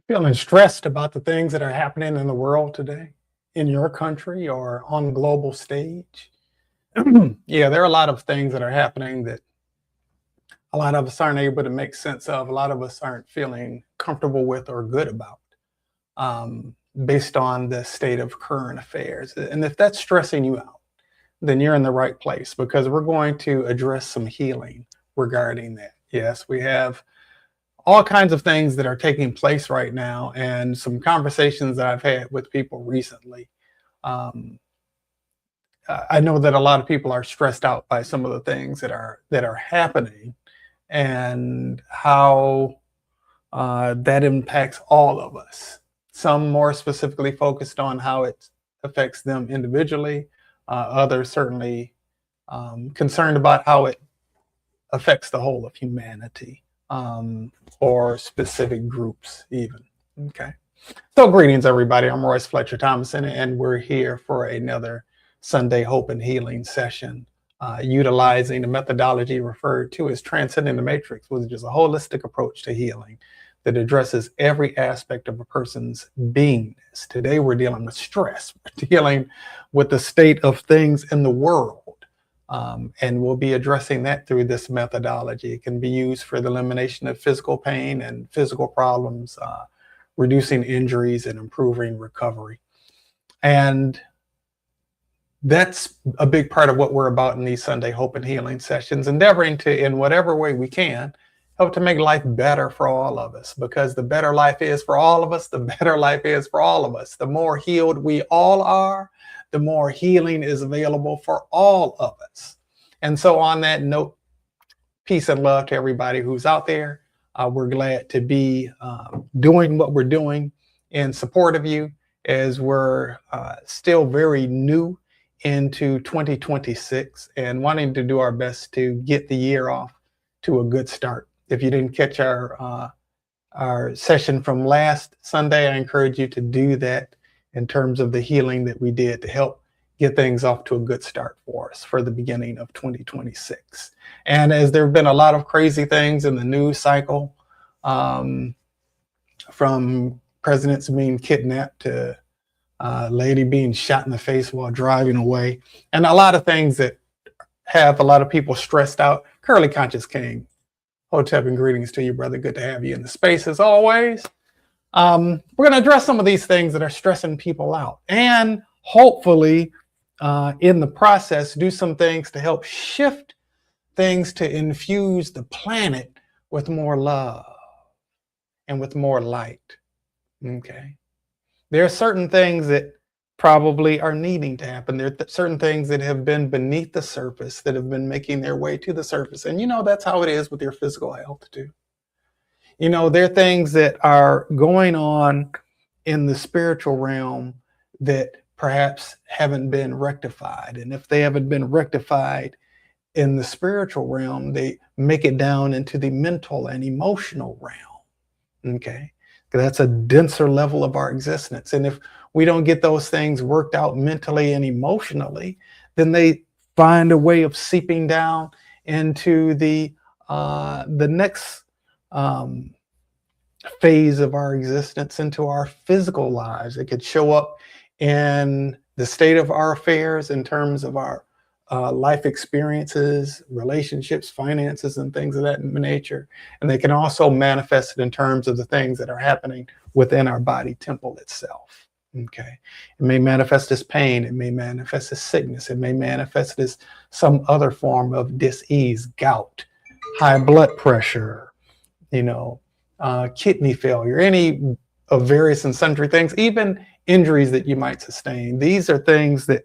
Feeling stressed about the things that are happening in the world today, in your country or on the global stage? Yeah, there are a lot of things that are happening that a lot of us aren't able to make sense of. A lot of us aren't feeling comfortable with or good about, based on the state of current affairs. And if that's stressing you out, then you're in the right place because we're going to address some healing regarding that. Yes, we have all kinds of things that are taking place right now, and some conversations that I've had with people recently. Um, I know that a lot of people are stressed out by some of the things that are happening, and how that impacts all of us. Some more specifically focused on how it affects them individually. Others certainly concerned about how it affects the whole of humanity, or specific groups even. Okay. So greetings, everybody. I'm Royce Fletcher Thomason, and we're here for another Sunday Hope and Healing session, utilizing the methodology referred to as Transcending the Matrix, which is a holistic approach to healing that addresses every aspect of a person's beingness. Today, we're dealing with stress. We're dealing with the state of things in the world. And we'll be addressing that through this methodology. It can be used for the elimination of physical pain and physical problems, reducing injuries and improving recovery. And that's a big part of what we're about in these Sunday Hope and Healing sessions, endeavoring to, in whatever way we can, help to make life better for all of us, because the better life is for all of us, the better life is for all of us. The more healed we all are, the more healing is available for all of us. And so on that note, peace and love to everybody who's out there. We're glad to be doing what we're doing in support of you, as we're still very new into 2026 and wanting to do our best to get the year off to a good start. If you didn't catch our session from last Sunday, I encourage you to do that in terms of the healing that we did to help get things off to a good start for us for the beginning of 2026. And as there have been a lot of crazy things in the news cycle, from presidents being kidnapped to a lady being shot in the face while driving away, and a lot of things that have a lot of people stressed out. Curly Conscious King, Hotep, and greetings to you, brother. Good to have you in the space as always. We're going to address some of these things that are stressing people out, and hopefully in the process do some things to help shift things to infuse the planet with more love and with more light. Okay. There are certain things that probably are needing to happen. There are certain things that have been beneath the surface that have been making their way to the surface. And that's how it is with your physical health too. There are things that are going on in the spiritual realm that perhaps haven't been rectified. And if they haven't been rectified in the spiritual realm, they make it down into the mental and emotional realm. Okay. That's a denser level of our existence. And if we don't get those things worked out mentally and emotionally, then they find a way of seeping down into the next phase of our existence, into our physical lives. It could show up in the state of our affairs in terms of our life experiences, relationships, finances, and things of that nature. And they can also manifest it in terms of the things that are happening within our body temple itself. Okay. It may manifest as pain. It may manifest as sickness. It may manifest as some other form of dis-ease, gout, high blood pressure, kidney failure, any of various and sundry things, even injuries that you might sustain. These are things that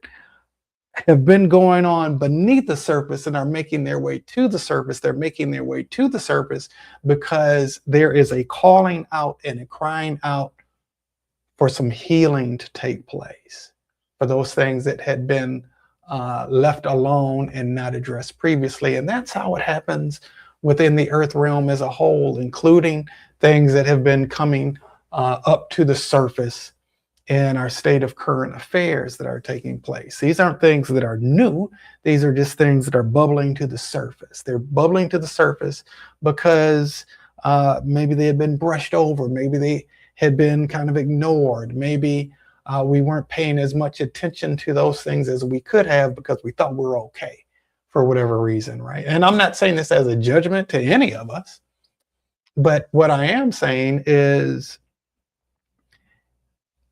have been going on beneath the surface and are making their way to the surface. They're making their way to the surface because there is a calling out and a crying out for some healing to take place, for those things that had been left alone and not addressed previously. And that's how it happens within the earth realm as a whole, including things that have been coming up to the surface in our state of current affairs that are taking place. These aren't things that are new. These are just things that are bubbling to the surface. They're bubbling to the surface because maybe they had been brushed over. Maybe they had been kind of ignored. Maybe we weren't paying as much attention to those things as we could have because we thought we were okay for whatever reason, right? And I'm not saying this as a judgment to any of us, but what I am saying is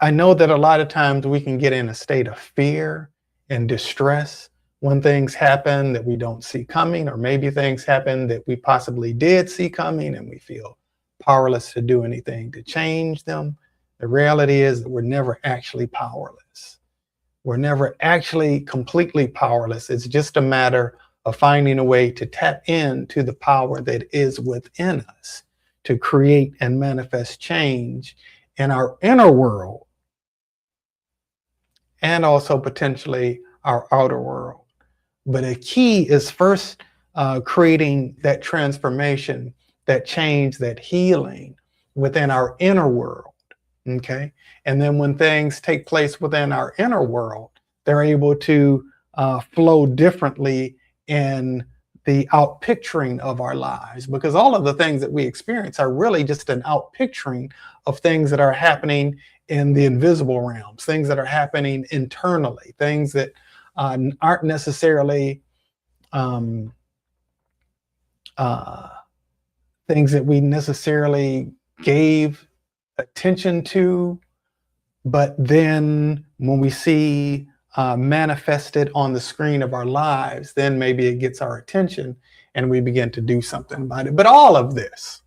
I know that a lot of times we can get in a state of fear and distress when things happen that we don't see coming, or maybe things happen that we possibly did see coming and we feel powerless to do anything to change them. The reality is that we're never actually powerless. We're never actually completely powerless. It's just a matter of finding a way to tap into the power that is within us to create and manifest change in our inner world and also potentially our outer world. But a key is first creating that transformation, that change, that healing within our inner world. Okay. And then when things take place within our inner world, they're able to flow differently in the outpicturing of our lives, because all of the things that we experience are really just an outpicturing of things that are happening in the invisible realms, things that are happening internally, things that aren't necessarily things that we necessarily gave attention to, but then when we see manifested on the screen of our lives, then maybe it gets our attention and we begin to do something about it. But all of this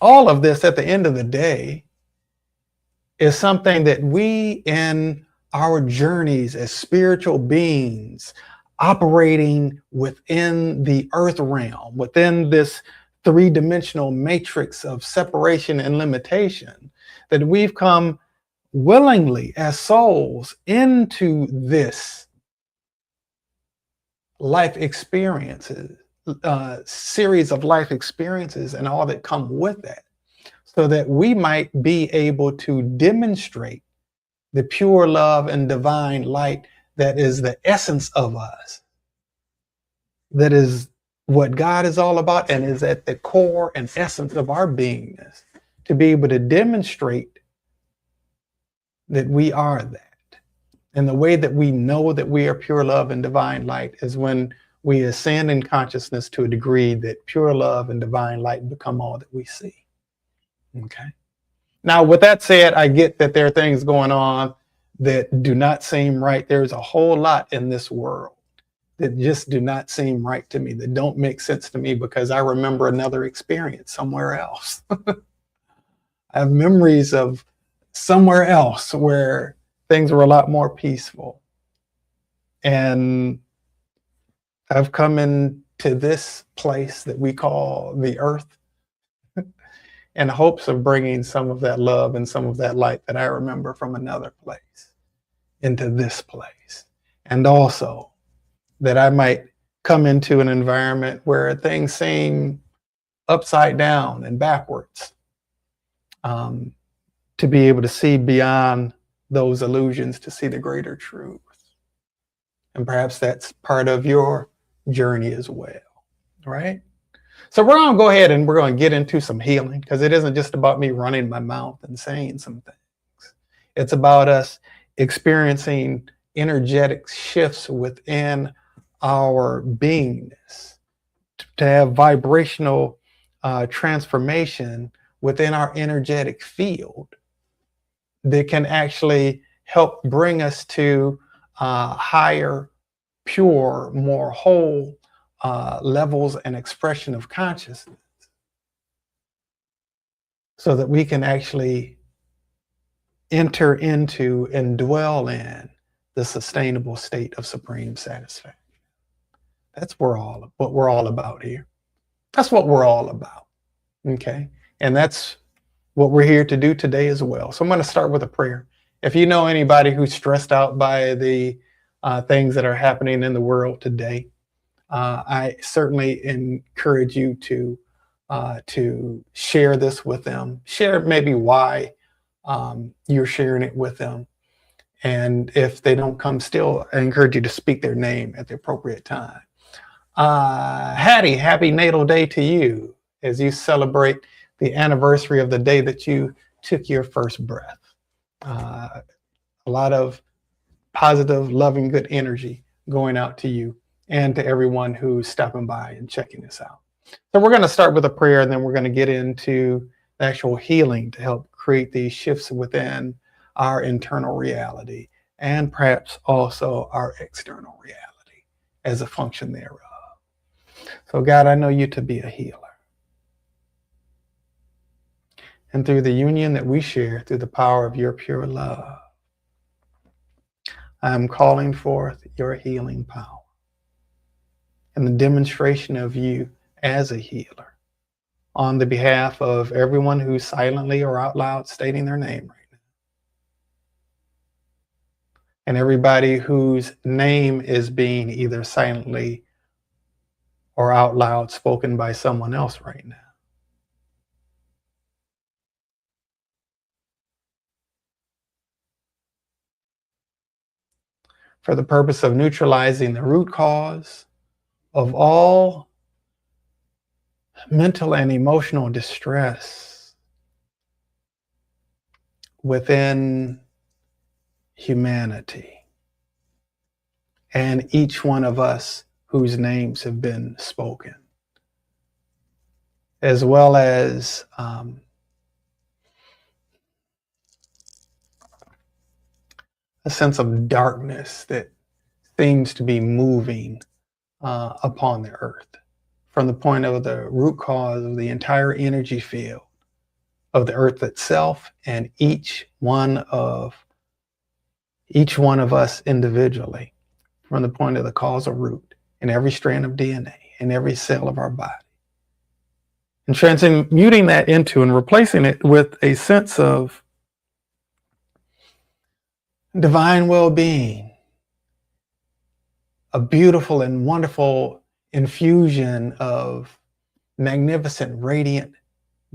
at the end of the day is something that we in our journeys as spiritual beings operating within the earth realm, within this three-dimensional matrix of separation and limitation, that we've come willingly as souls into this life experiences, series of life experiences and all that come with that, so that we might be able to demonstrate the pure love and divine light that is the essence of us, that is what God is all about and is at the core and essence of our beingness, to be able to demonstrate that we are that. And the way that we know that we are pure love and divine light is when we ascend in consciousness to a degree that pure love and divine light become all that we see. Okay. Now, with that said, I get that there are things going on that do not seem right. There's a whole lot in this world that just do not seem right to me, that don't make sense to me, because I remember another experience somewhere else. I have memories of somewhere else where things were a lot more peaceful. And I've come into this place that we call the earth in hopes of bringing some of that love and some of that light that I remember from another place into this place. And also that I might come into an environment where things seem upside down and backwards, to be able to see beyond those illusions, to see the greater truth. And perhaps that's part of your journey as well, right? So we're going to go ahead and we're going to get into some healing, because it isn't just about me running my mouth and saying some things. It's about us experiencing energetic shifts within our beingness, to have vibrational transformation within our energetic field that can actually help bring us to higher, pure, more whole levels and expression of consciousness, so that we can actually enter into and dwell in the sustainable state of supreme satisfaction. That's what we're all about here. That's what we're all about. Okay. And that's what we're here to do today as well. So I'm going to start with a prayer. If you know anybody who's stressed out by the things that are happening in the world today, I certainly encourage you to share this with them. Share maybe why you're sharing it with them. And if they don't come still, I encourage you to speak their name at the appropriate time. Hattie, happy natal day to you as you celebrate the anniversary of the day that you took your first breath. A lot of positive, loving, good energy going out to you and to everyone who's stopping by and checking this out. So we're going to start with a prayer, and then we're going to get into the actual healing to help create these shifts within our internal reality and perhaps also our external reality as a function thereof. So God, I know you to be a healer. And through the union that we share, through the power of your pure love, I am calling forth your healing power and the demonstration of you as a healer on the behalf of everyone who's silently or out loud stating their name right now. And everybody whose name is being either silently or out loud spoken by someone else right now. For the purpose of neutralizing the root cause of all mental and emotional distress within humanity and each one of us whose names have been spoken, as well as a sense of darkness that seems to be moving upon the earth from the point of the root cause of the entire energy field of the earth itself and each one of us individually, from the point of the causal root in every strand of DNA in every cell of our body, and transmuting that into and replacing it with a sense of divine well-being, a beautiful and wonderful infusion of magnificent, radiant,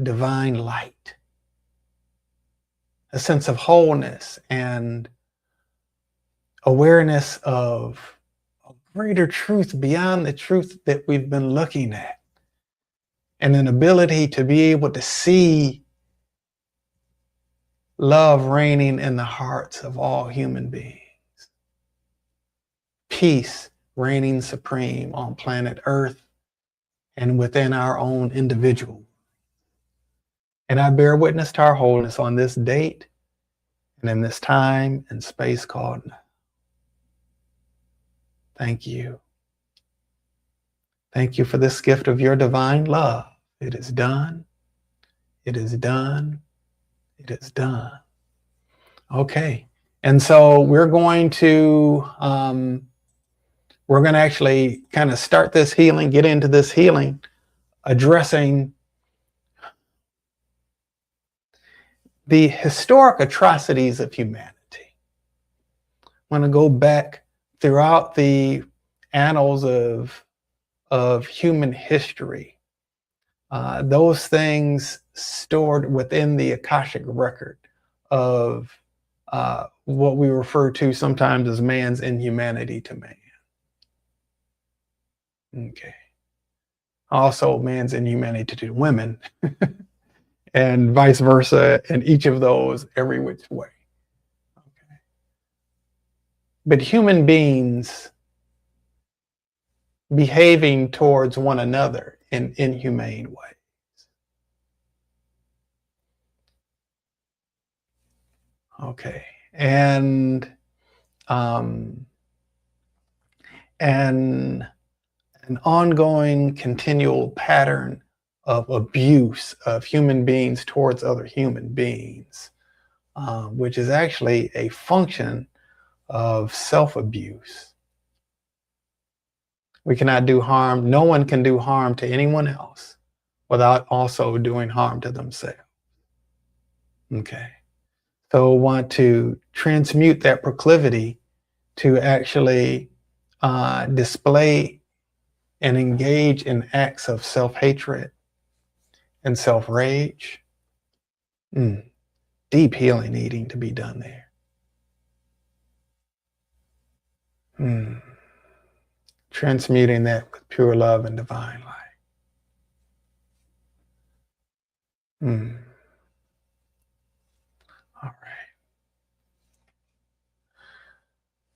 divine light, a sense of wholeness and awareness of a greater truth beyond the truth that we've been looking at, and an ability to be able to see love reigning in the hearts of all human beings, peace reigning supreme on planet Earth and within our own individual. And I bear witness to our wholeness on this date and in this time and space called now. Thank you. Thank you for this gift of your divine love. It is done. It is done. It is done. Okay. And so we're going to actually kind of start this healing, get into this healing, addressing the historic atrocities of humanity. I'm going to go back throughout the annals of human history. Those things stored within the Akashic record of what we refer to sometimes as man's inhumanity to man. Okay. Also, man's inhumanity to women, and vice versa, and each of those every which way. Okay. But human beings behaving towards one another in inhumane ways. Okay. And an ongoing continual pattern of abuse of human beings towards other human beings, which is actually a function of self-abuse. We cannot do harm. No one can do harm to anyone else without also doing harm to themselves. Okay. So want to transmute that proclivity to actually display and engage in acts of self-hatred and self-rage. Deep healing needing to be done there. Transmuting that with pure love and divine Mm. All right.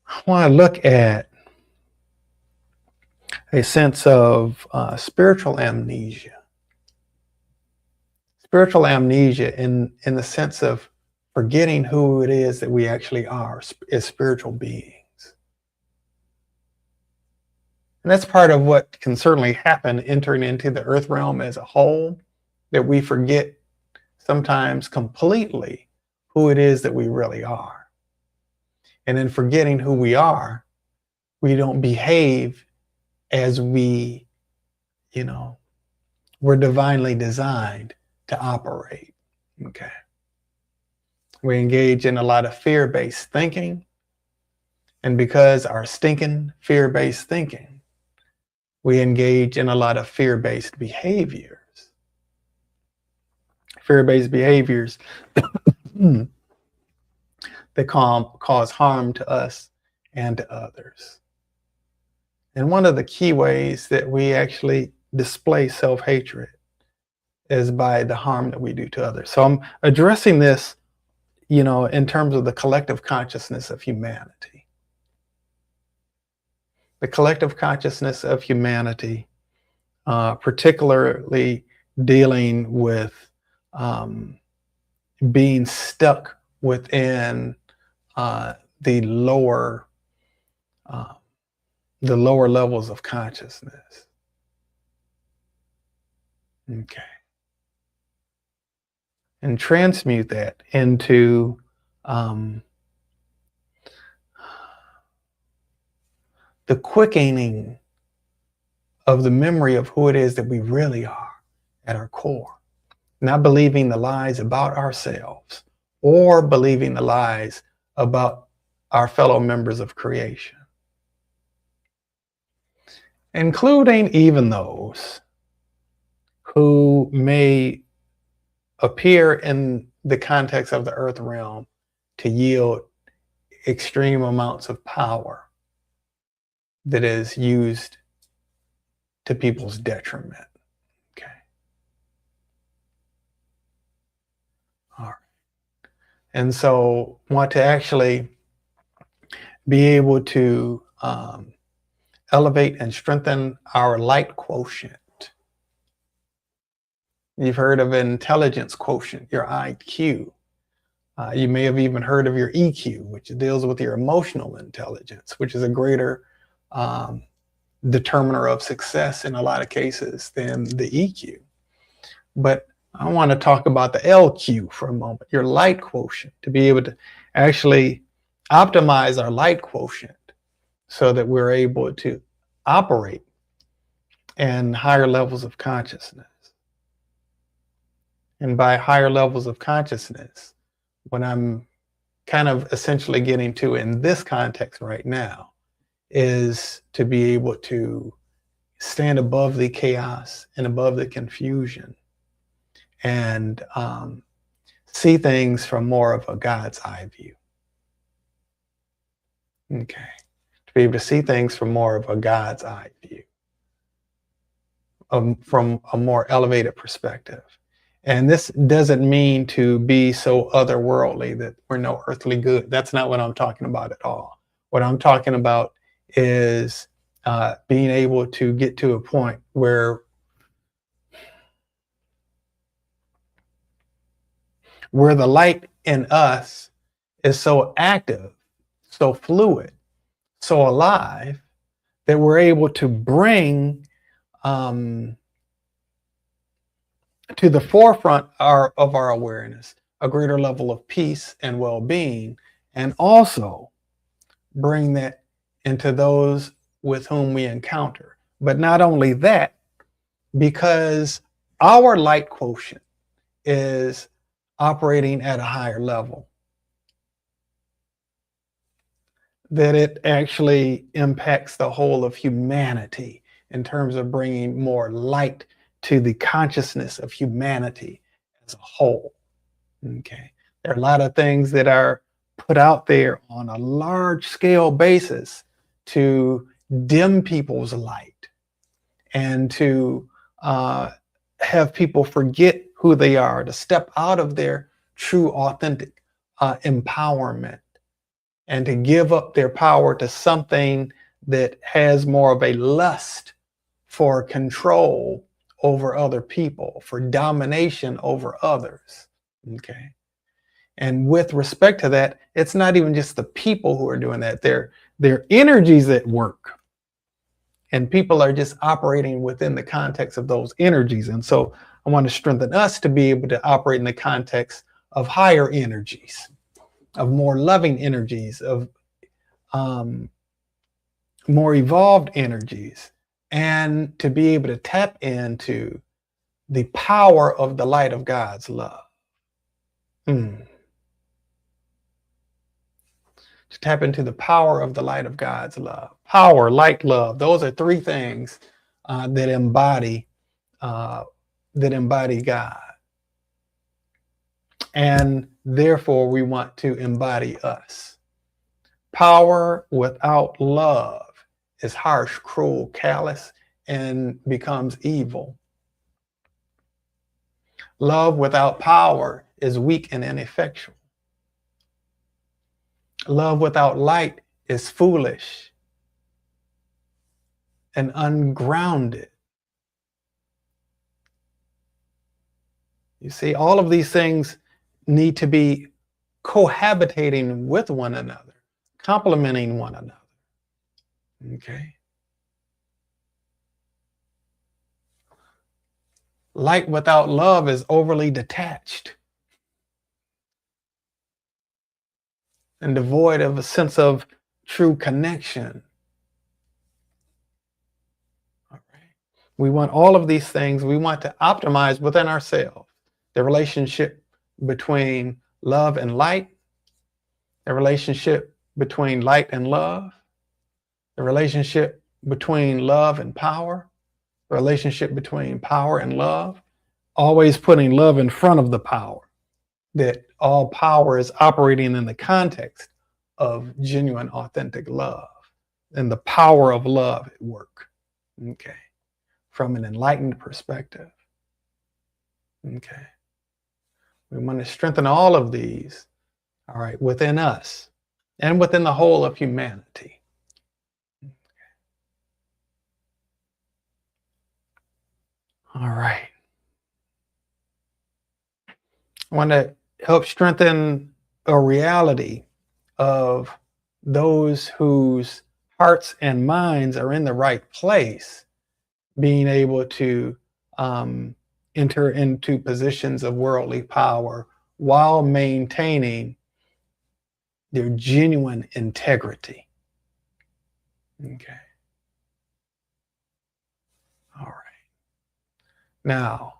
I want to look at a sense of spiritual amnesia. Spiritual amnesia in the sense of forgetting who it is that we actually are as spiritual beings. And that's part of what can certainly happen entering into the earth realm as a whole, that we forget sometimes completely who it is that we really are. And in forgetting who we are, we don't behave as we, we're divinely designed to operate. Okay. We engage in a lot of fear-based thinking. And because our stinking fear-based thinking, we engage in a lot of fear-based behaviors. Fear-based behaviors that cause harm to us and to others. And one of the key ways that we actually display self-hatred is by the harm that we do to others. So I'm addressing this, in terms of the collective consciousness of humanity. The collective consciousness of humanity, particularly dealing with being stuck within the lower levels of consciousness. Okay. And transmute that into the quickening of the memory of who it is that we really are at our core. Not believing the lies about ourselves or believing the lies about our fellow members of creation. Including even those who may appear in the context of the earth realm to yield extreme amounts of power that is used to people's detriment. Okay. All right. And so want to actually be able to elevate and strengthen our light quotient. You've heard of intelligence quotient, your IQ. You may have even heard of your EQ, which deals with your emotional intelligence, which is a greater determiner of success in a lot of cases than the EQ. But I want to talk about the LQ for a moment, your light quotient, to be able to actually optimize our light quotient so that we're able to operate in higher levels of consciousness. And by higher levels of consciousness, what I'm kind of essentially getting to in this context right now is to be able to stand above the chaos and above the confusion and see things from more of a God's eye view. Okay. To be able to see things from more of a God's eye view, from a more elevated perspective. And this doesn't mean to be so otherworldly that we're no earthly good. That's not what I'm talking about at all. What I'm talking about is being able to get to a point where the light in us is so active, so fluid, so alive, that we're able to bring to the forefront of our awareness a greater level of peace and well-being, and also bring that into those with whom we encounter. But not only that, because our light quotient is operating at a higher level, that it actually impacts the whole of humanity in terms of bringing more light to the consciousness of humanity as a whole. Okay. There are a lot of things that are put out there on a large scale basis to dim people's light and to have people forget who they are, to step out of their true, authentic empowerment, and to give up their power to something that has more of a lust for control over other people, for domination over others. Okay. And with respect to that, it's not even just the people who are doing that. They're energies at work. And people are just operating within the context of those energies. And so I want to strengthen us to be able to operate in the context of higher energies, of more loving energies, of more evolved energies, and to be able to tap into the power of the light of God's love. To tap into the power of the light of God's love. Power, light, love. Those are three things that embody God. And therefore, we want to embody us. Power without love is harsh, cruel, callous, and becomes evil. Love without power is weak and ineffectual. Love without light is foolish and ungrounded. You see, all of these things need to be cohabitating with one another, complementing one another. Okay. Light without love is overly detached and devoid of a sense of true connection. All right. We want all of these things. We want to optimize within ourselves the relationship between love and light, the relationship between light and love, the relationship between love and power, the relationship between power and love, always putting love in front of the power, that all power is operating in the context of genuine, authentic love and the power of love at work. Okay. From an enlightened perspective. Okay. We want to strengthen all of these, all right, within us and within the whole of humanity. All right. I want to help strengthen a reality of those whose hearts and minds are in the right place, being able to enter into positions of worldly power while maintaining their genuine integrity. Okay. All right. Now,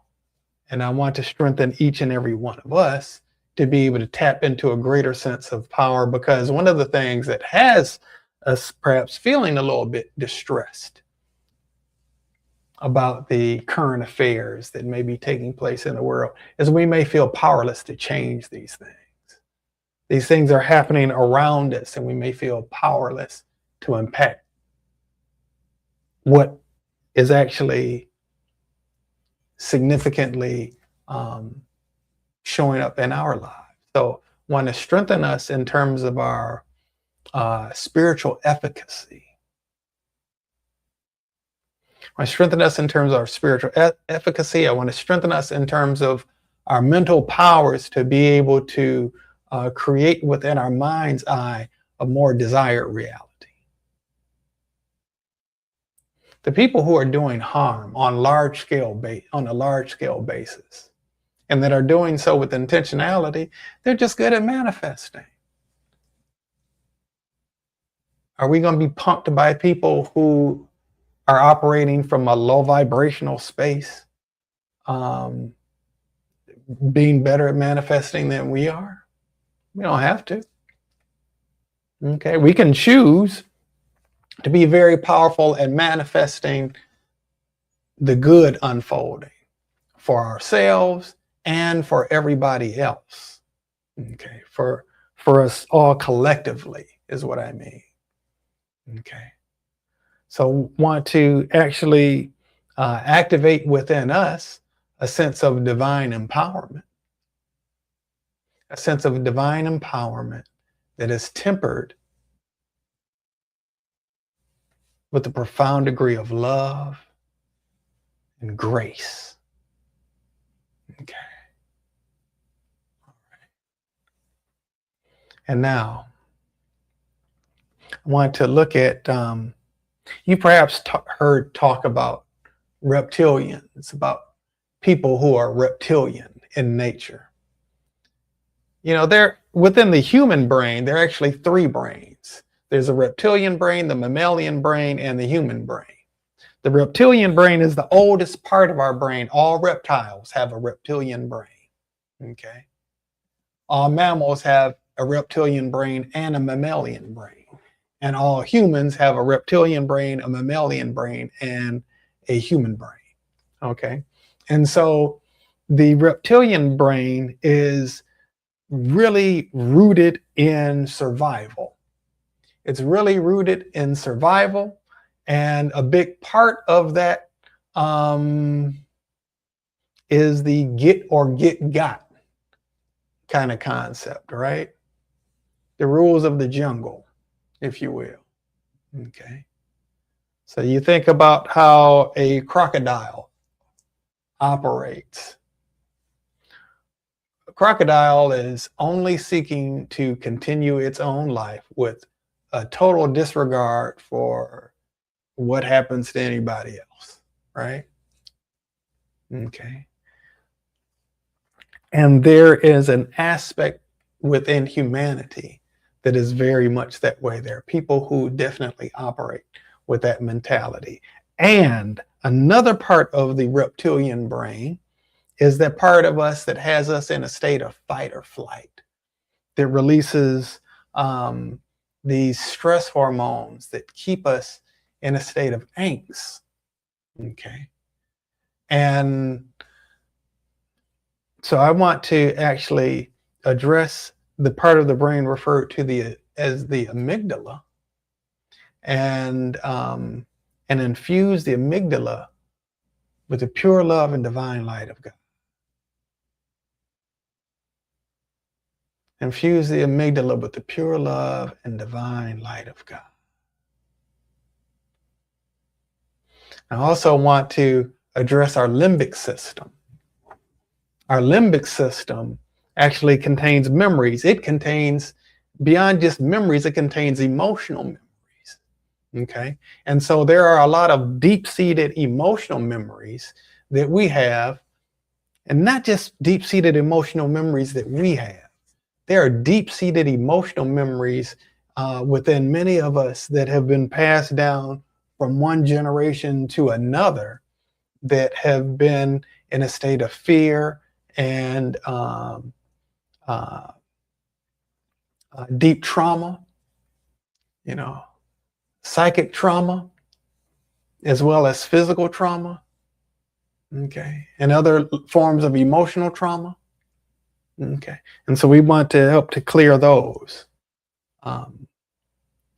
and I want to strengthen each and every one of us to be able to tap into a greater sense of power, because one of the things that has us perhaps feeling a little bit distressed about the current affairs that may be taking place in the world is we may feel powerless to change these things. These things are happening around us, and we may feel powerless to impact what is actually significantly showing up in our lives. So want to strengthen us in terms of our spiritual efficacy. I want to strengthen us in terms of our spiritual efficacy. I want to strengthen us in terms of our mental powers to be able to create within our mind's eye a more desired reality. The people who are doing harm on a large scale basis, and that are doing so with intentionality, they're just good at manifesting. Are we going to be punked by people who are operating from a low vibrational space, being better at manifesting than we are? We don't have to. Okay, we can choose to be very powerful at manifesting the good unfolding for ourselves and for everybody else. Okay, for us all collectively is what I mean. Okay, so want to actually activate within us a sense of divine empowerment, a sense of divine empowerment that is tempered with a profound degree of love and grace. Okay. And now I want to look at, you perhaps heard talk about reptilians, about people who are reptilian in nature. You know, they're within the human brain, there are actually three brains. There's a reptilian brain, the mammalian brain, and the human brain. The reptilian brain is the oldest part of our brain. All reptiles have a reptilian brain. Okay. All mammals have a reptilian brain and a mammalian brain. And all humans have a reptilian brain, a mammalian brain, and a human brain. Okay. And so the reptilian brain is really rooted in survival. It's really rooted in survival. And a big part of that is the get or get got kind of concept, right? The rules of the jungle, if you will. Okay. So you think about how a crocodile operates. A crocodile is only seeking to continue its own life with a total disregard for what happens to anybody else, right? Okay. And there is an aspect within humanity that is very much that way. There are people who definitely operate with that mentality. And another part of the reptilian brain is that part of us that has us in a state of fight or flight, that releases these stress hormones that keep us in a state of angst. Okay. And so I want to actually address the part of the brain referred to as the amygdala, and infuse the amygdala with the pure love and divine light of God. Infuse the amygdala with the pure love and divine light of God. I also want to address our limbic system. Our limbic system actually contains memories. It contains, beyond just memories, it contains emotional memories. Okay. And so there are a lot of deep-seated emotional memories that we have, and not just deep-seated emotional memories that we have. There are deep-seated emotional memories within many of us that have been passed down from one generation to another, that have been in a state of fear and deep trauma, you know, psychic trauma, as well as physical trauma, okay, and other forms of emotional trauma, okay. And so we want to help to clear those,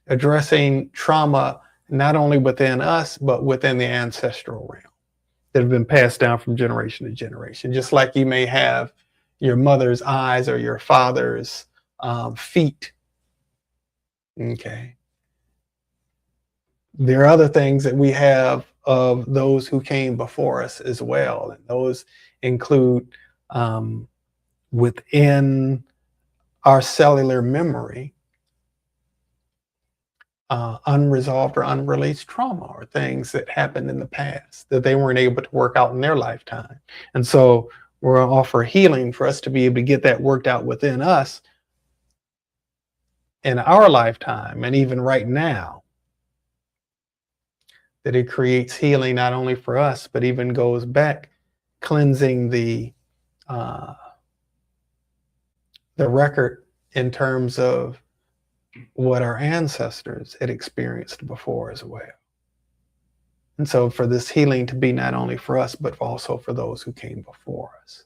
addressing trauma not only within us, but within the ancestral realm that have been passed down from generation to generation. Just like you may have your mother's eyes or your father's feet, okay. There are other things that we have of those who came before us as well. And those include within our cellular memory, unresolved or unreleased trauma, or things that happened in the past that they weren't able to work out in their lifetime. And so we're going to offer healing for us to be able to get that worked out within us in our lifetime, and even right now, that it creates healing not only for us, but even goes back, cleansing the record in terms of what our ancestors had experienced before as well. And so for this healing to be not only for us, but also for those who came before us.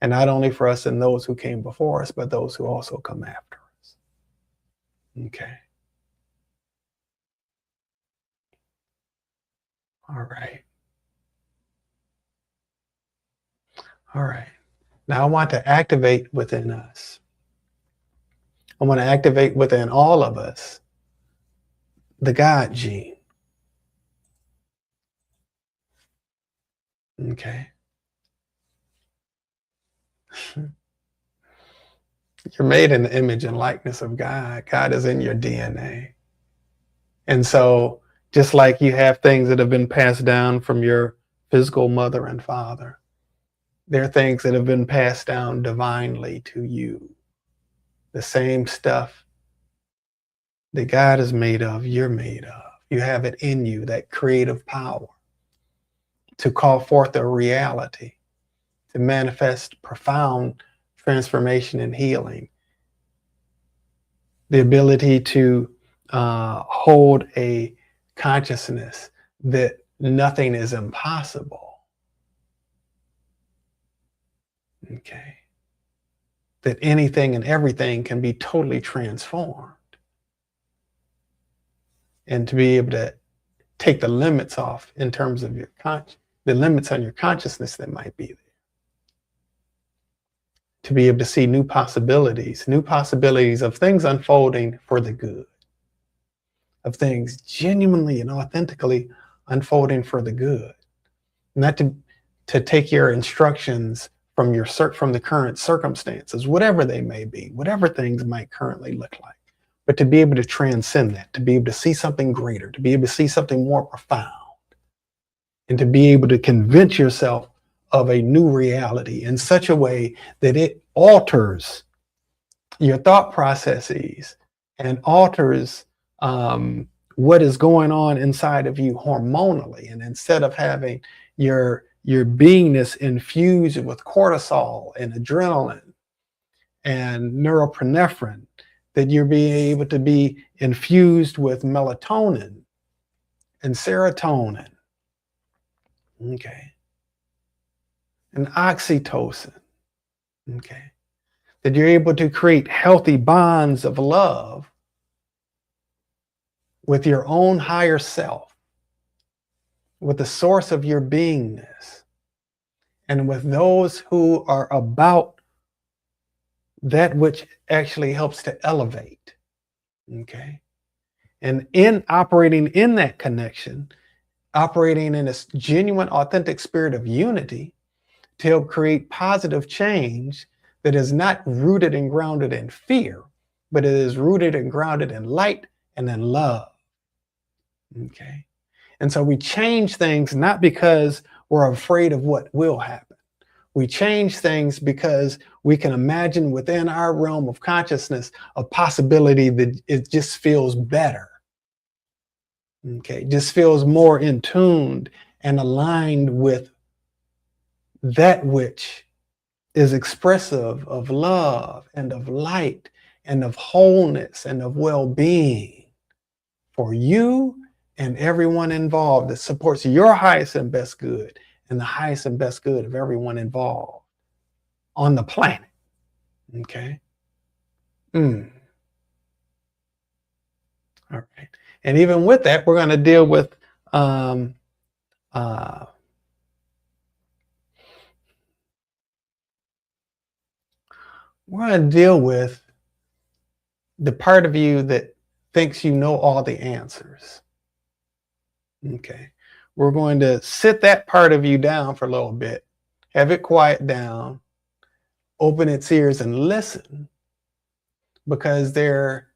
And not only for us and those who came before us, but those who also come after us. Okay. All right. All right. Now I want to activate within us. I want to activate within all of us the God gene. Okay. You're made in the image and likeness of God. God is in your DNA. And so, just like you have things that have been passed down from your physical mother and father, there are things that have been passed down divinely to you. The same stuff that God is made of, you're made of. You have it in you, that creative power to call forth a reality, to manifest profound transformation and healing, the ability to hold a consciousness that nothing is impossible. Okay. That anything and everything can be totally transformed. And to be able to take the limits off in terms of your the limits on your consciousness that might be there. To be able to see new possibilities of things unfolding for the good, of things genuinely and authentically unfolding for the good. Not to take your instructions from the current circumstances, whatever they may be, whatever things might currently look like, but to be able to transcend that, to be able to see something greater, to be able to see something more profound, and to be able to convince yourself of a new reality in such a way that it alters your thought processes and alters what is going on inside of you hormonally. And instead of having your beingness infused with cortisol and adrenaline and norepinephrine, that you're being able to be infused with melatonin and serotonin, okay, and oxytocin, okay, that you're able to create healthy bonds of love with your own higher self, with the source of your beingness, and with those who are about that which actually helps to elevate, okay? And in operating in that connection, operating in a genuine, authentic spirit of unity to help create positive change that is not rooted and grounded in fear, but it is rooted and grounded in light and in love, okay? And so we change things not because we're afraid of what will happen. We change things because we can imagine within our realm of consciousness a possibility that it just feels better. Okay, just feels more in tuned and aligned with that which is expressive of love and of light and of wholeness and of well-being for you and everyone involved, that supports your highest and best good and the highest and best good of everyone involved on the planet. Okay. All right. And even with that, we're going to deal with we're going to deal with the part of you that thinks you know all the answers. Okay. We're going to sit that part of you down for a little bit, have it quiet down, open its ears and listen, because there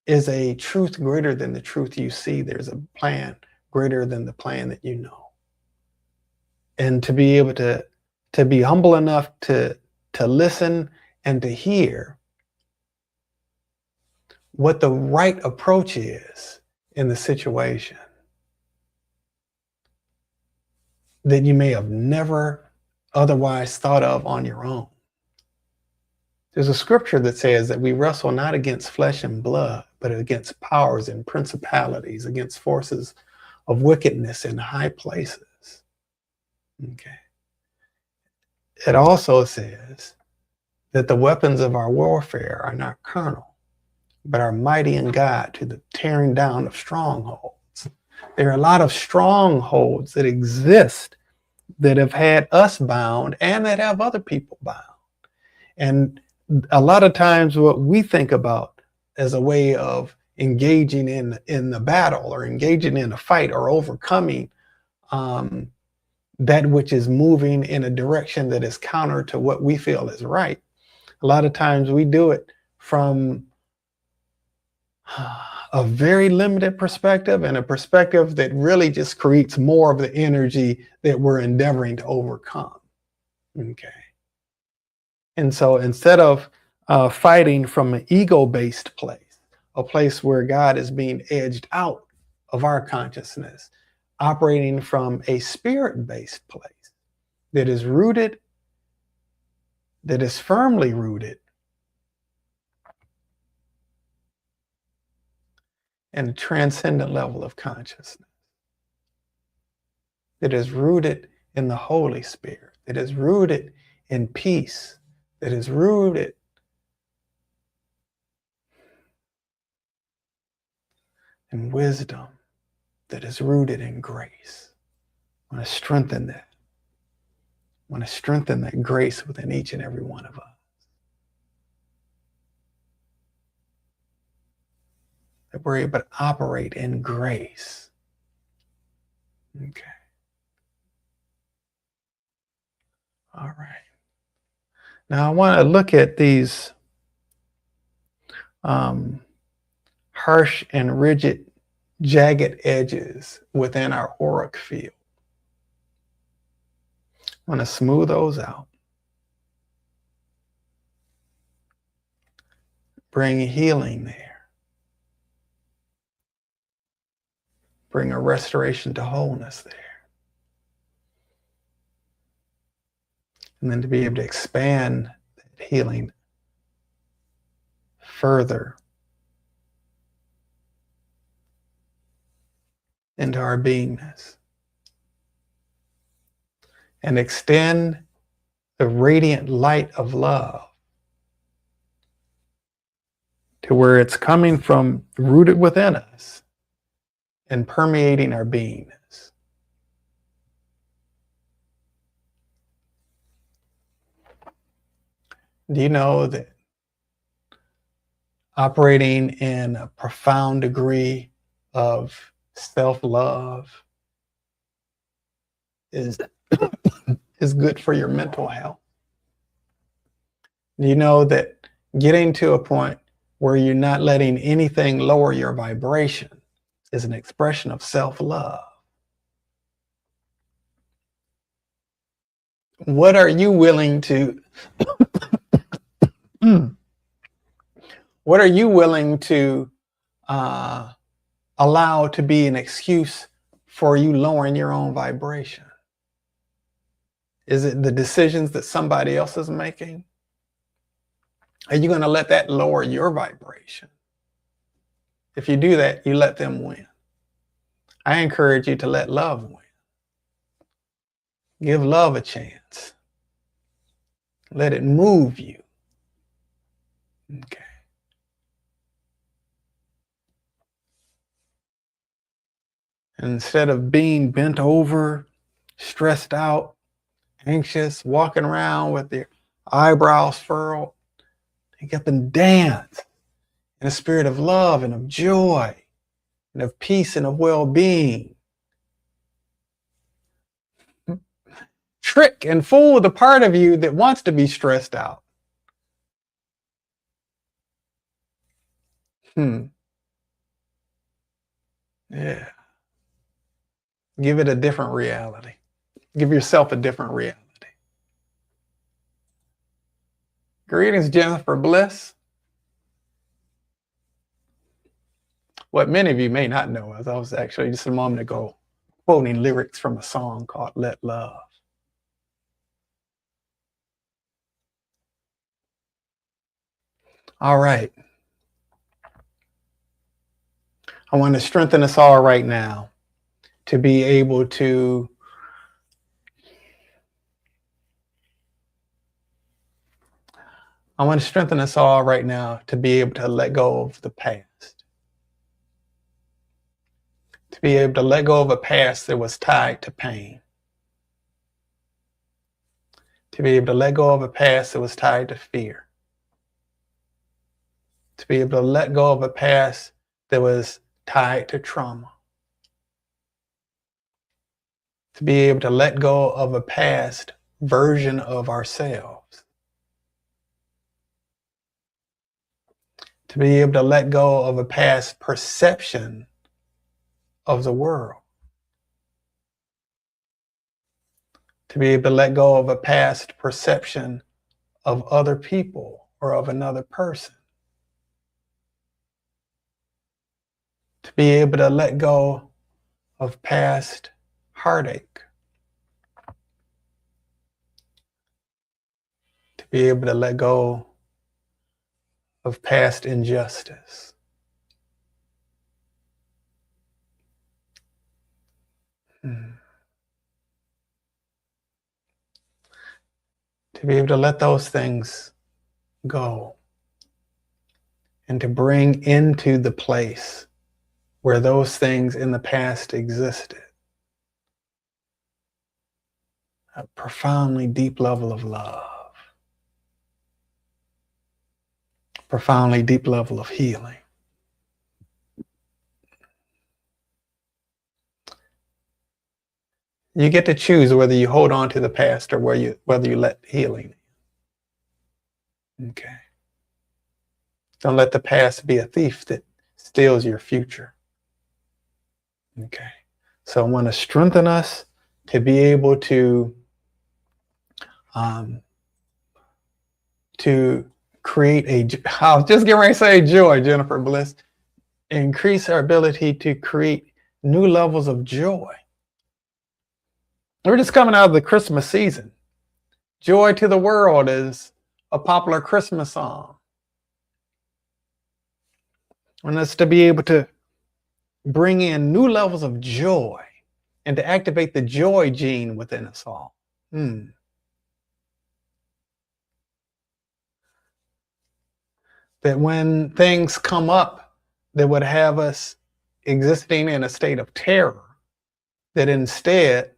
is a truth greater than the truth you see. There's a plan greater than the plan that you know. And to be able to be humble enough to listen and to hear what the right approach is in the situation that you may have never otherwise thought of on your own. There's a scripture that says that we wrestle not against flesh and blood, but against powers and principalities, against forces of wickedness in high places. Okay. It also says that the weapons of our warfare are not carnal, but are mighty in God to the tearing down of strongholds. There are a lot of strongholds that exist that have had us bound and that have other people bound. And a lot of times what we think about as a way of engaging in the battle or engaging in a fight or overcoming that which is moving in a direction that is counter to what we feel is right. A lot of times we do it from a very limited perspective, and a perspective that really just creates more of the energy that we're endeavoring to overcome. Okay. And so instead of fighting from an ego-based place, a place where God is being edged out of our consciousness, operating from a spirit-based place that is rooted, that is firmly rooted in a transcendent level of consciousness, that is rooted in the Holy Spirit, that is rooted in peace, that is rooted in wisdom, that is rooted in grace. I want to strengthen that. I want to strengthen that grace within each and every one of us. That we're able to operate in grace. Okay. All right. Now I want to look at these harsh and rigid, jagged edges within our auric field. I want to smooth those out. Bring healing there. Bring a restoration to wholeness there. And then to be able to expand that healing further into our beingness. And extend the radiant light of love to where it's coming from, rooted within us and permeating our beingness. Do you know that operating in a profound degree of self-love is good for your mental health? Do you know that getting to a point where you're not letting anything lower your vibration is an expression of self-love? What are you willing to what are you willing to allow to be an excuse for you lowering your own vibration? Is it the decisions that somebody else is making? Are you going to let that lower your vibration? If you do that, you let them win. I encourage you to let love win. Give love a chance. Let it move you. Okay. And instead of being bent over, stressed out, anxious, walking around with your eyebrows furrowed, take up and dance in a spirit of love and of joy and of peace and of well-being. Trick and fool the part of you that wants to be stressed out. Yeah. Give it a different reality. Give yourself a different reality. Greetings, Jennifer Bliss. What many of you may not know is I was actually just a moment ago quoting lyrics from a song called Let Love. All right. I want to strengthen us all right now to be able to strengthen us all right now to be able to let go of the past. To be able to let go of a past that was tied to pain. To be able to let go of a past that was tied to fear. To be able to let go of a past that was tied to trauma. To be able to let go of a past version of ourselves. To be able to let go of a past perception of the world. To be able to let go of a past perception of other people or of another person. To be able to let go of past heartache. To be able to let go of past injustice. To be able to let those things go and to bring into the place where those things in the past existed a profoundly deep level of love, profoundly deep level of healing. You get to choose whether you hold on to the past or whether you let healing. Okay. Don't let the past be a thief that steals your future. Okay. So I want to strengthen us to be able to create I was just getting ready to say joy, Jennifer Bliss. Increase our ability to create new levels of joy. We're just coming out of the Christmas season. Joy to the World is a popular Christmas song. And it's to be able to bring in new levels of joy and to activate the joy gene within us all. That when things come up that would have us existing in a state of terror, that instead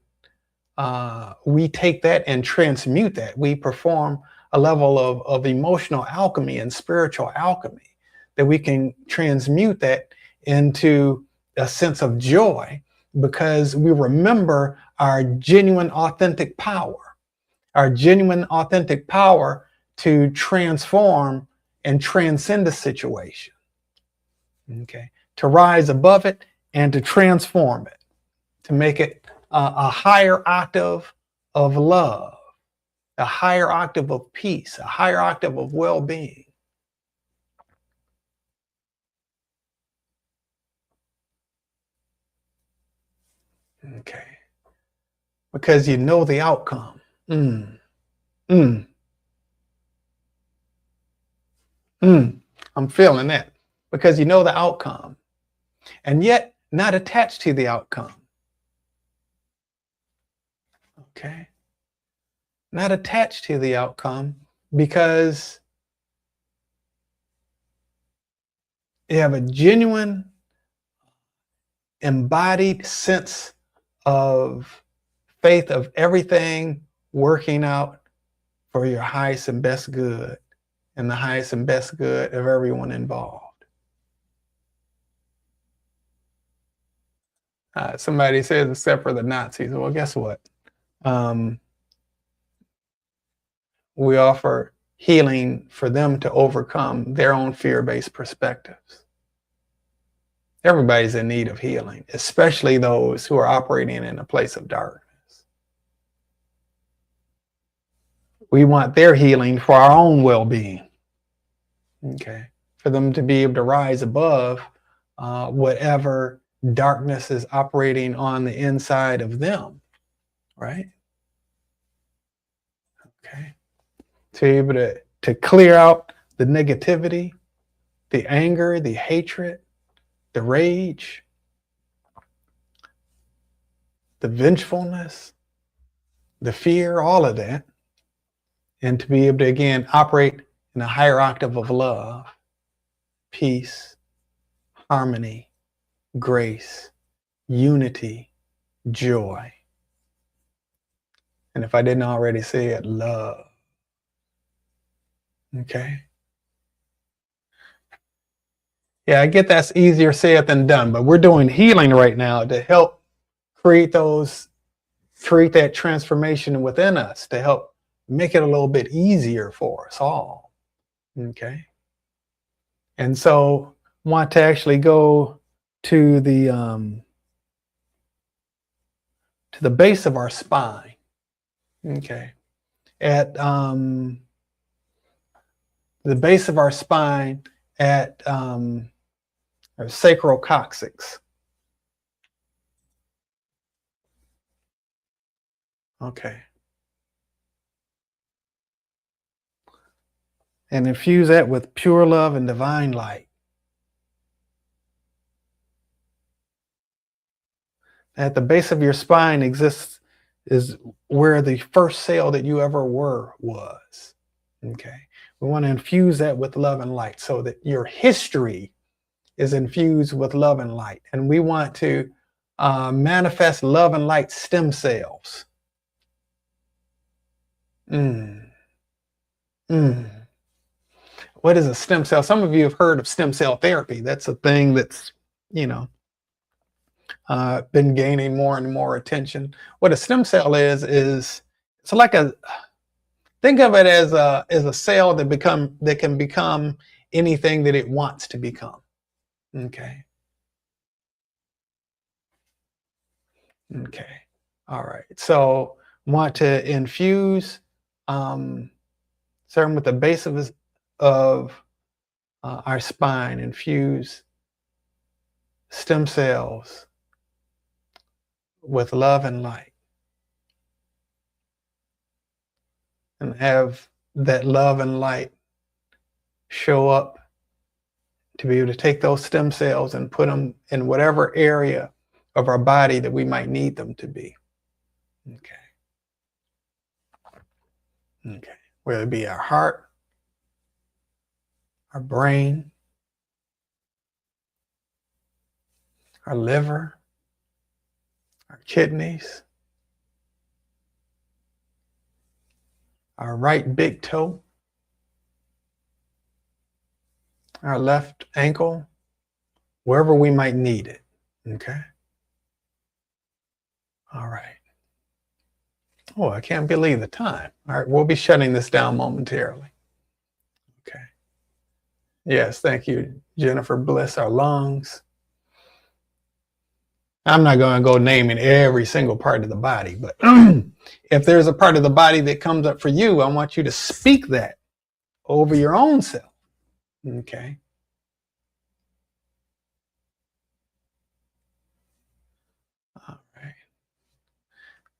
we take that and transmute that. We perform a level of emotional alchemy and spiritual alchemy, that we can transmute that into a sense of joy because we remember our genuine, authentic power, to transform and transcend a situation. Okay, to rise above it and to transform it, to make it a higher octave of love, a higher octave of peace, a higher octave of well-being. Okay, because you know the outcome. I'm feeling that, because you know the outcome, and yet not attached to the outcome. Okay, not attached to the outcome because you have a genuine, embodied sense of faith of everything working out for your highest and best good and the highest and best good of everyone involved. Somebody says, except for the Nazis. Well, guess what? We offer healing for them to overcome their own fear-based perspectives. Everybody's in need of healing, especially those who are operating in a place of darkness. We want their healing for our own well-being. Okay, for them to be able to rise above whatever darkness is operating on the inside of them, right? Okay, to be able to clear out the negativity, the anger, the hatred, the rage, the vengefulness, the fear, all of that, and to be able to, again, operate in a higher octave of love, peace, harmony, grace, unity, joy. And if I didn't already say it, love. Okay. Yeah, I get that's easier said than done, but we're doing healing right now to help create that transformation within us, to help make it a little bit easier for us all. Okay. And so want to actually go to the base of our spine. Okay. At the base of our spine at our sacral coccyx. Okay. And infuse that with pure love and divine light. At the base of your spine is where the first cell that you ever were was. Okay. We want to infuse that with love and light so that your history is infused with love and light. And we want to manifest love and light stem cells. Mm. Mm. What is a stem cell? Some of you have heard of stem cell therapy. That's a thing that's, been gaining more and more attention. What a stem cell is it's like think of it as a cell that can become anything that it wants to become. Okay. Okay. All right. So want to infuse, starting with the base of our spine, infuse stem cells with love and light, and have that love and light show up to be able to take those stem cells and put them in whatever area of our body that we might need them to be. Okay. Okay. Whether it be our heart, our brain, our liver, our kidneys, our right big toe, our left ankle, wherever we might need it. Okay. All right. Oh, I can't believe the time. All right. We'll be shutting this down momentarily. Okay. Yes. Thank you, Jennifer. Bless our lungs. I'm not going to go naming every single part of the body, but if there's a part of the body that comes up for you, I want you to speak that over your own self. Okay. All right.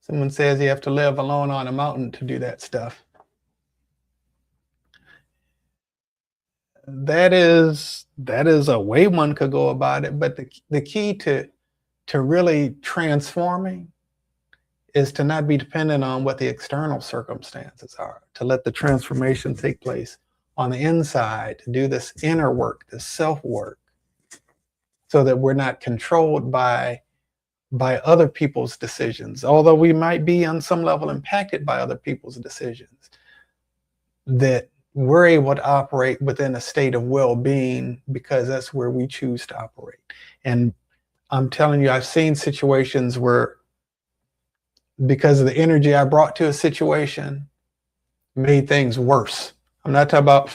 Someone says you have to live alone on a mountain to do that stuff. That is a way one could go about it, but the key to really transforming is to not be dependent on what the external circumstances are, to let the transformation take place on the inside, to do this inner work, this self work, so that we're not controlled by other people's decisions. Although we might be on some level impacted by other people's decisions, that we're able to operate within a state of well-being because that's where we choose to operate. And I'm telling you, I've seen situations where, because of the energy I brought to a situation, made things worse. I'm not talking about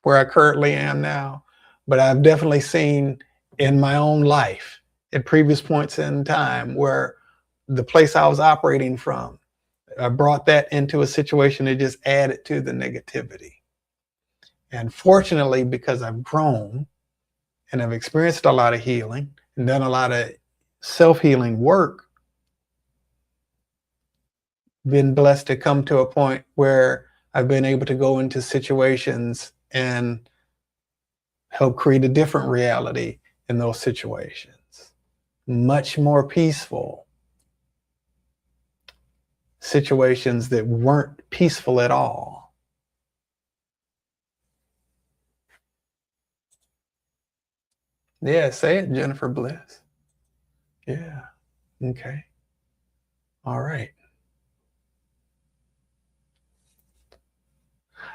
where I currently am now, but I've definitely seen in my own life at previous points in time where the place I was operating from, I brought that into a situation that just added to the negativity. And fortunately, because I've grown and I've experienced a lot of healing and done a lot of self-healing work, been blessed to come to a point where I've been able to go into situations and help create a different reality in those situations. Much more peaceful situations that weren't peaceful at all. Yeah, say it, Jennifer Bliss. Yeah. Okay. All right.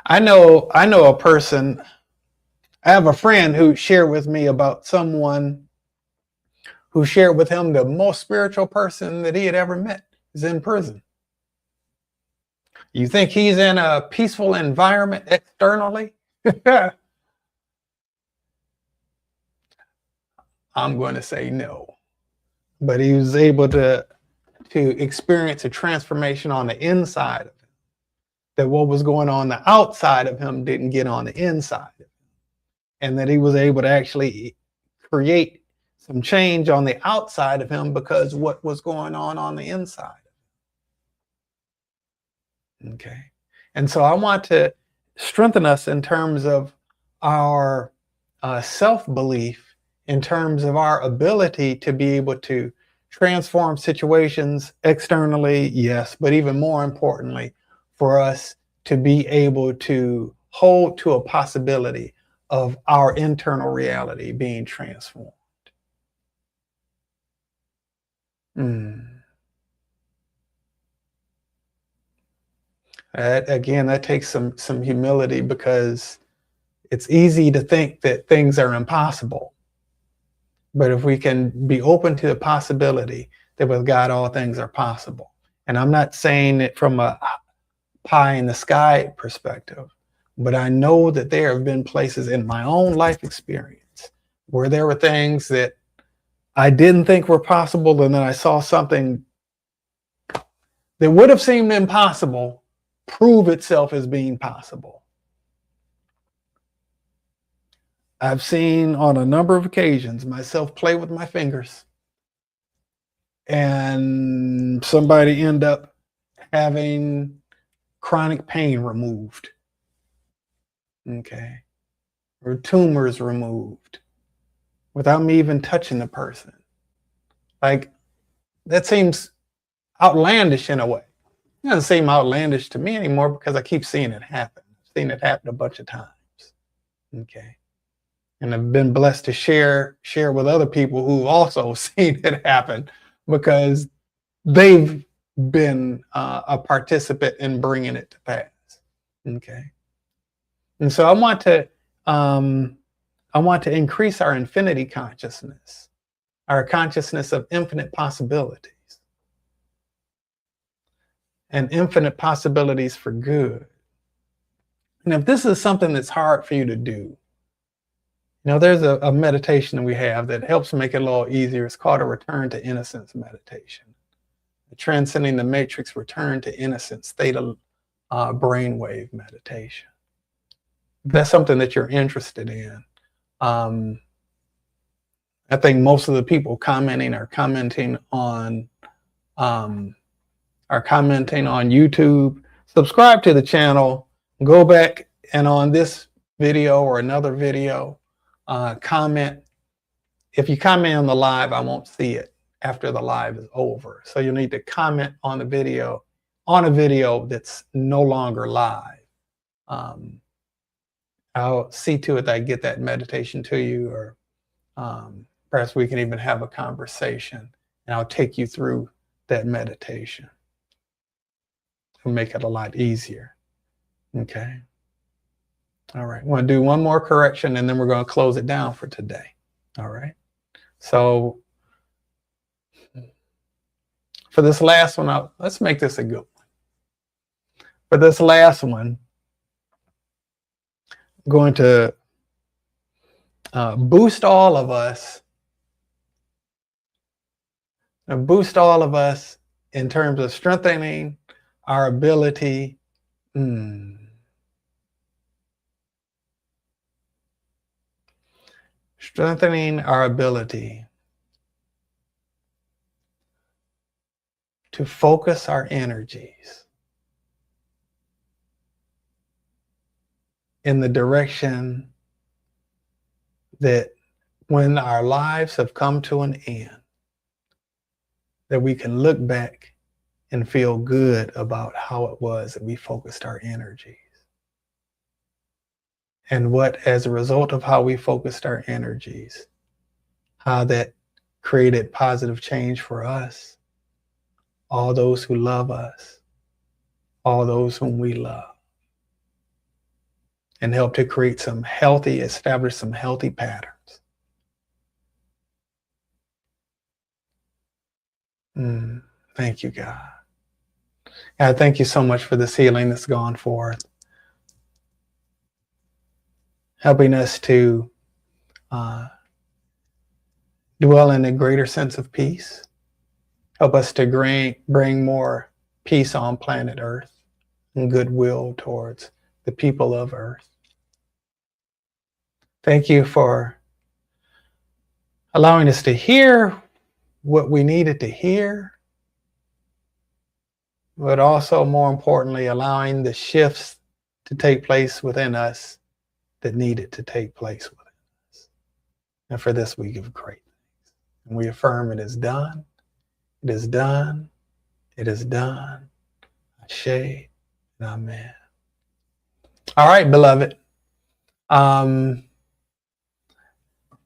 I know a person. I have a friend who shared with me about someone who shared with him the most spiritual person that he had ever met is in prison. You think he's in a peaceful environment externally? I'm going to say no. But he was able to experience a transformation on the inside of him. That what was going on the outside of him didn't get on the inside of him. And that he was able to actually create some change on the outside of him because what was going on the inside. Okay. And so I want to strengthen us in terms of our self-belief, in terms of our ability to be able to transform situations externally, yes, but even more importantly, for us to be able to hold to a possibility of our internal reality being transformed. Again, that takes some humility because it's easy to think that things are impossible. But if we can be open to the possibility that with God, all things are possible. And I'm not saying it from a pie in the sky perspective, but I know that there have been places in my own life experience where there were things that I didn't think were possible. And then I saw something that would have seemed impossible prove itself as being possible. I've seen on a number of occasions myself play with my fingers and somebody end up having chronic pain removed. Okay. Or tumors removed without me even touching the person. Like, that seems outlandish in a way. It doesn't seem outlandish to me anymore because I keep seeing it happen. I've seen it happen a bunch of times. Okay. And I've been blessed to share with other people who've also seen it happen because they've been a participant in bringing it to pass. Okay. And so I want to increase our infinity consciousness, our consciousness of infinite possibilities and infinite possibilities for good. And if this is something that's hard for you to do, there's a meditation we have that helps make it a little easier. It's called a return to innocence meditation. The transcending the matrix, return to innocence, theta brainwave meditation. If that's something that you're interested in, I think most of the people commenting are commenting on YouTube. Subscribe to the channel. Go back and on this video or another video, comment. If you comment on the live, I won't see it after the live is over. So you'll need to comment on the video, on a video that's no longer live. I'll see to it that I get that meditation to you, or perhaps we can even have a conversation and I'll take you through that meditation. It'll make it a lot easier. Okay. All right. I want to do one more correction and then we're going to close it down for today. All right. So for this last one, let's make this a good one. For this last one, I'm going to boost all of us in terms of strengthening our ability to focus our energies in the direction that when our lives have come to an end, that we can look back and feel good about how it was that we focused our energies. And what, as a result of how we focused our energies, how that created positive change for us, all those who love us, all those whom we love. and help to create some healthy, establish some healthy patterns. Thank you, God. God, thank you so much for this healing that's gone forth, helping us to dwell in a greater sense of peace. Help us to bring more peace on planet Earth and goodwill towards the people of Earth. Thank you for allowing us to hear what we needed to hear, but also, more importantly, allowing the shifts to take place within us that needed to take place within us. And for this, we give great thanks. And we affirm it is done. It is done. It is done. Ashe and amen. All right, beloved.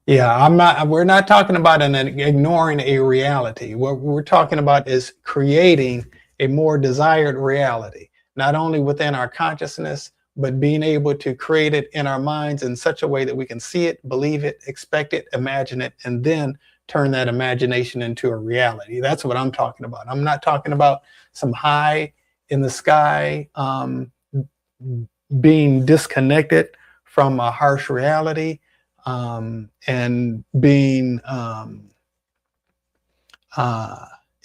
Yeah, we're not talking about ignoring a reality. What we're talking about is creating a more desired reality, not only within our consciousness, but being able to create it in our minds in such a way that we can see it, believe it, expect it, imagine it, and then turn that imagination into a reality. That's what I'm talking about. I'm not talking about some high in the sky being disconnected from a harsh reality and being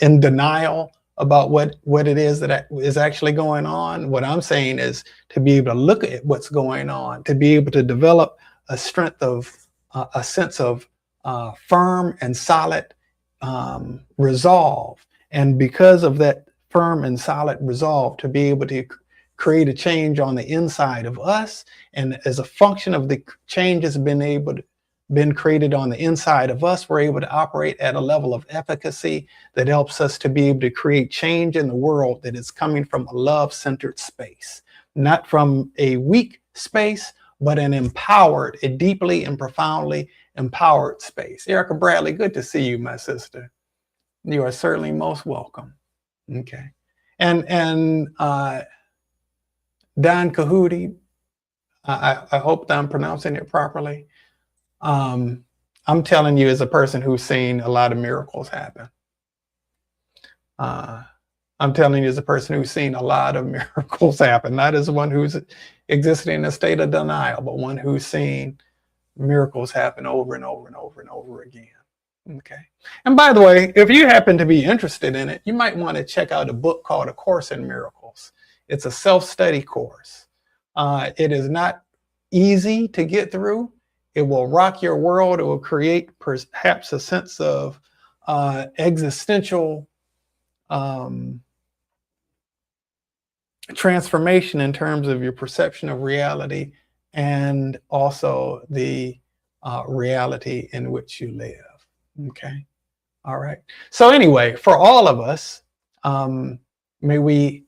in denial about what it is that is actually going on. What I'm saying is to be able to look at what's going on, to be able to develop a strength of a sense of firm and solid resolve. And because of that firm and solid resolve, to be able to create a change on the inside of us, and as a function of the changes been created on the inside of us, we're able to operate at a level of efficacy that helps us to be able to create change in the world that is coming from a love-centered space, not from a weak space, but an empowered, a deeply and profoundly empowered space. Erica Bradley, good to see you, my sister. You are certainly most welcome. Okay. And Don Cahuti, I hope that I'm pronouncing it properly. I'm telling you, as a person who's seen a lot of miracles happen. I'm telling you, as a person who's seen a lot of miracles happen, not as one who's existing in a state of denial, but one who's seen miracles happen over and over and over and over again. Okay. And by the way, if you happen to be interested in it, you might want to check out a book called A Course in Miracles. It's a self-study course. It is not easy to get through. It will rock your world. It will create perhaps a sense of existential transformation in terms of your perception of reality and also the reality in which you live. Okay. All right. So anyway, for all of us, may we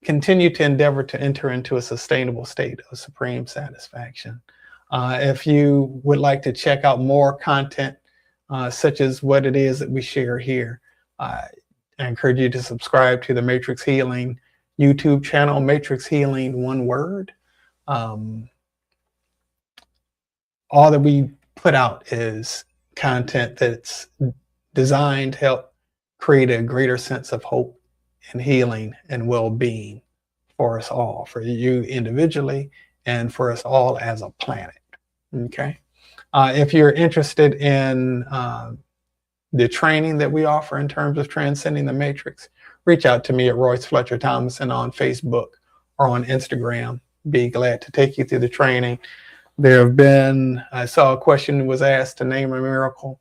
continue to endeavor to enter into a sustainable state of supreme satisfaction. If you would like to check out more content, such as what it is that we share here, I encourage you to subscribe to the Matrix Healing YouTube channel, Matrix Healing, one word. All that we put out is content that's designed to help create a greater sense of hope and healing and well-being for us all, for you individually and for us all as a planet. Okay. If you're interested in the training that we offer in terms of transcending the matrix, reach out to me at Royce Fletcher Thomason on Facebook or on Instagram. Be glad to take you through the training. There have been, I saw a question was asked to name a miracle.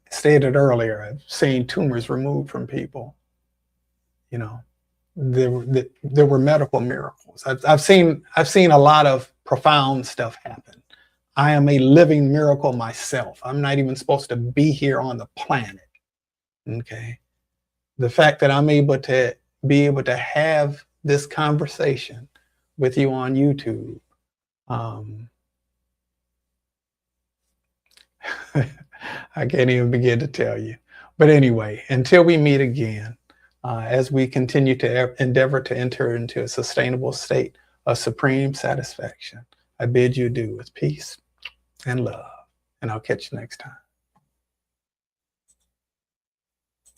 I stated earlier, I've seen tumors removed from people. You know, there were medical miracles. I've seen a lot of profound stuff happen. I am a living miracle myself. I'm not even supposed to be here on the planet. Okay. The fact that I'm able to have this conversation with you on YouTube, I can't even begin to tell you. But anyway, until we meet again, as we continue to endeavor to enter into a sustainable state of supreme satisfaction. I bid you adieu with peace and love, and I'll catch you next time.